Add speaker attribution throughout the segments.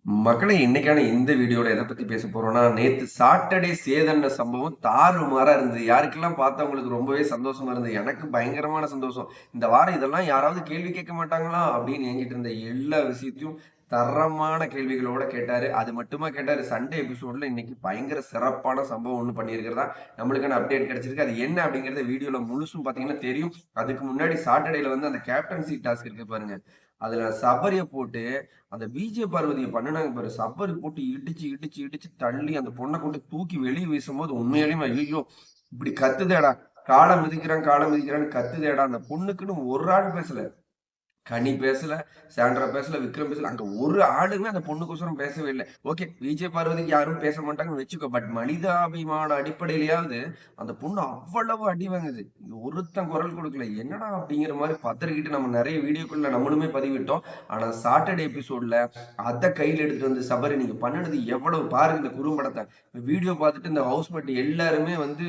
Speaker 1: மக்களே இன்னைக்கான இந்த வீடியோல எதை பத்தி பேச போறோம்னா, நேத்து சாட்டர்டே சேதன்ன சம்பவம் தாறுமாறா இருந்தது. யாருக்கெல்லாம் பார்த்தவங்களுக்கு ரொம்பவே சந்தோஷமா இருந்தது. எனக்கு பயங்கரமான சந்தோஷம். இந்த வாரம் இதெல்லாம் யாராவது கேள்வி கேட்க மாட்டாங்களா? அப்படின்னு என்கிட்ட இருந்த எல்லா விஷயத்தையும் தரமான கேள்விகளோட கேட்டாரு. அது மட்டுமா கேட்டாரு, சண்டே எபிசோட்ல இன்னைக்கு பயங்கர சிறப்பான சம்பவம் ஒண்ணு பண்ணியிருக்கிறதா நம்மளுக்கான அப்டேட் கிடைச்சிருக்கு. அது என்ன அப்படிங்கிறத வீடியோல முழுசும் பார்த்தீங்கன்னா தெரியும். அதுக்கு முன்னாடி சாட்டர்டேல வந்து அந்த கேப்டன்சி டாஸ்க் இருக்கு பாருங்க. அதுல சபரிய போட்டு அந்த விஜய பார்வதிய பண்ணுனாங்க பாரு. சபரி போட்டு இடிச்சு, இடிச்சு, இடிச்சு தள்ளி அந்த பொண்ண கொண்டு தூக்கி வெளிய வீசும்போது உண்மையாலுமே ஐய்யய்யோ! இப்படி கத்துதேடா! கால மிதிக்கிறான், கால மிதிக்கிறான்னு கத்துதேடா! அந்த பொண்ணுக்குன்னு ஒரு ஆள் பேசல. கனி பேசல, சாண்ட்ரா பேசல, விக்ரம் பேசல. அங்க ஒரு ஆளுமே அந்த பொண்ணுக்கோசரம் பேசவே இல்ல. ஓகே, விஜய் பார்வதிக்கு யாரும் பேச மாட்டாங்கன்னு வச்சுக்கோ. பட் மனிதாபிமான அடிப்படையிலயாவது அந்த பொண்ணு அவ்வளவு அடி வாங்குது. ஒருத்தன் குரல் கொடுக்கல. என்னடா அப்படிங்கிற மாரி பதறிக்கிட்டு நம்ம நெறைய வீடியோக்குள்ள நம்மளுமே பதிவிட்டோம். ஆனா சாட்டர்டே எபிசோட்ல அத கையில எடுத்துட்டு வந்து சபரி நீங்க பண்ணுனது எவ்வளவு பாருங்க இந்த குறும்படத்த. வீடியோ பார்த்துட்டு இந்த ஹவுஸ்மேட் எல்லாருமே வந்து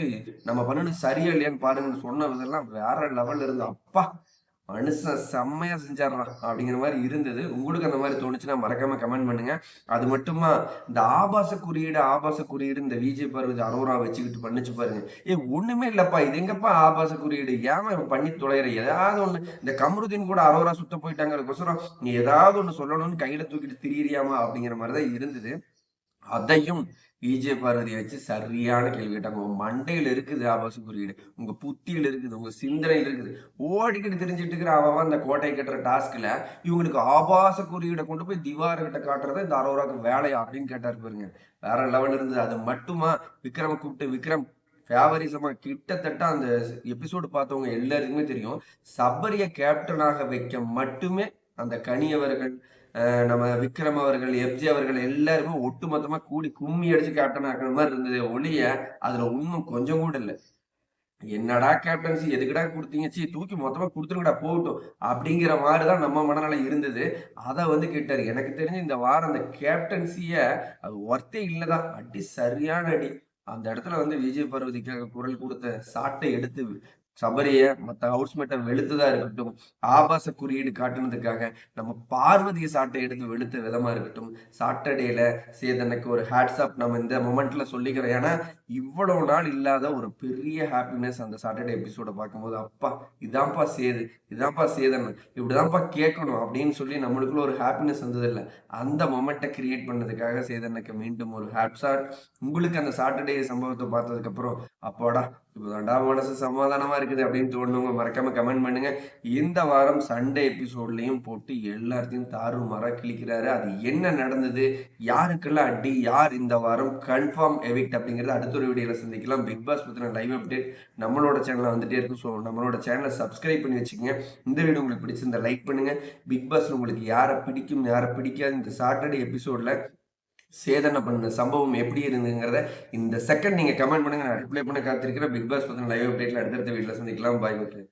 Speaker 1: நம்ம பண்ணுனது சரியா இல்லையான்னு பாருங்கன்னு சொன்னதெல்லாம் வேற லெவல்ல இருந்து அப்பா! மனுஷன் செம்மையா செஞ்சார்றா! அப்படிங்கிற மாரி இருந்தது. உங்களுக்கு அந்த மாரி தோணுச்சுன்னா மறக்காம கமெண்ட் பண்ணுங்க. அது மட்டுமா, இந்த ஆபாச குறியீடு இந்த விஜய் பார்வதி அரோரா வச்சுக்கிட்டு பண்ணுச்சு பாருங்க. ஒண்ணுமே இல்லப்பா. இது எங்கப்பா ஆபாச குறியீடு? ஏம்மா இவன் பண்ணி தொலையுற? ஏதாவது ஒண்ணு இந்த கமருதீன் கூட அரோரா சுத்த போயிட்டாங்கறதுக்கோசரம், நீ ஏதாவது ஒண்ணு சொல்லணும்னு கையில தூக்கிட்டு திரியிறியாம்மா? அப்படிங்கிற மாரி தான் இருந்தது. அதையும் விஜய பார்வதிய வச்சு சரியான கேள்வி கேட்டாங்க. உங்க மண்டையில இருக்குது ஆபாச குறியீடு. உங்க புத்தியில இருக்குது. உங்க சிந்தனையில இருக்குது. ஓடிக்கிட்டு திரிஞ்சுட்டு இருக்கிற அவன் அந்த கோட்டைய கட்டுற டாஸ்க்ல, இவங்களுக்கு ஆபாச குறியீட கொண்டு போய் திவார் கிட்ட காட்டுறது இந்த அரோராக்கு வேலையா? அப்படின்னு கேட்டாரு பாருங்க. வேற லெவல் இருந்தது. அது மட்டுமா, விக்ரம கூப்பிட்டு விக்ரம் ஃபேவரிசமா கிட்டத்தட்ட அந்த எபிசோடு பார்த்தவங்க எல்லாருக்குமே தெரியும். சபரிய கேப்டனாக வைக்க மட்டுமே அந்த கனி அவர்கள் நம்ம விக்ரம் அவர்கள், எஃப்ஜே அவர்கள் எல்லாருமே ஒட்டுமொத்தமா கூடி கும்மி அடிச்சு கேப்டன் ஆக்குன மாரி இருந்ததே ஒழிய, அதுல உண்மை கொஞ்சம் கூட இல்ல. என்னடா கேப்டன்சி எதுக்குடா குடுத்தீங்க? தூக்கி மொத்தமா குடுத்துருங்கடா போகட்டும். அப்படிங்கிற மாரி தான் நம்ம மனநிலை இருந்தது. அத வந்து கேட்டாரு. எனக்கு தெரிஞ்சு இந்த வாரம் அந்த கேப்டன்சிய அது ஒர்த்தே இல்ல தான். அடி சரியான அடி. அந்த இடத்துல வந்து விஜய் பார்வதிக்காக குரல் குடுத்த சாட்டை எடுத்து சபரிய, மத்த ஹவுஸ்மேட்ட வெளுத்ததா இருக்கட்டும், ஆபாச குறியீடு காட்டுனதுக்காக, நம்ம பார்வதிய சாட்டை எடுத்து வெளுத்த விதமா இருக்கட்டும், சாட்டர்டேல சேதனுக்கு ஒரு ஹேட்ஸ் ஆஃப் நம்ம இந்த மொமெண்ட்ல சொல்லிக்கிறோம். ஏன்னா, இவ்வளவு நாள் இல்லாத ஒரு பெரிய ஹாப்பினஸ் அந்த சாட்டர்டே எபிசோட பார்க்கும்போது, அப்பா! இதான்ப்பா சேது, இதான்ப்பா சேதன், இப்படிதான்ப்பா கேட்கணும் அப்படின்னு சொல்லி நம்மளுக்குள்ள ஒரு ஹாப்பினஸ் வந்ததில்ல. அந்த மொமெண்ட்ட கிரியேட் பண்ணதுக்காக சேதனுக்கு மீண்டும் ஒரு ஹேட்ஸ் ஆஃப். உங்களுக்கு அந்த சாட்டர்டே சம்பவத்த பார்த்ததுக்கப்புறம், அப்பாடா! இப்பதான்டா மனசு சமாதானமா இருக்குது அப்படின்னு தோணுனவங்க மறக்காம கமெண்ட் பண்ணுங்க. இந்த வாரம் சண்டே எபிசோட்லயும் போட்டு எல்லாத்தையும் தாறுமாறா கிழிக்கிறாரு. அது என்ன நடந்தது? யாருக்கெல்லாம் அடி? யார் இந்த வாரம் கன்ஃபார்ம் எவிக்ட் அப்படிங்கிறத அடுத்த ஒரு வீடியோல சந்திக்கலாம். பிக் பாஸ் பத்தின லைவ் அப்டேட் நம்மளோட சேனல்ல வந்துட்டே இருக்கும். ஸோ நம்மளோட சேனல சப்ஸ்கிரைப் பண்ணி வச்சுக்கங்க. இந்த வீடியோ உங்களுக்கு பிடிச்சிருந்தா லைக் பண்ணுங்க. பிக் பாஸ்ல உங்களுக்கு யார பிடிக்கும், யார பிடிக்காது இந்த சாட்டர்டே எபிசோட்ல சேதனை பண்ண சம்பவம் எப்படி இருந்ததுங்கிறத இந்த செகண்ட் நீங்க கமெண்ட் பண்ணுங்க. நான் ரிப்ளை பண்ண காத்திருக்கிறேன். பிக் பாஸ் பத்தின லைவ் அப்டேட்ல அடுத்தடுத்த வீடியோல சந்திக்கலாம். பாய் மக்களே.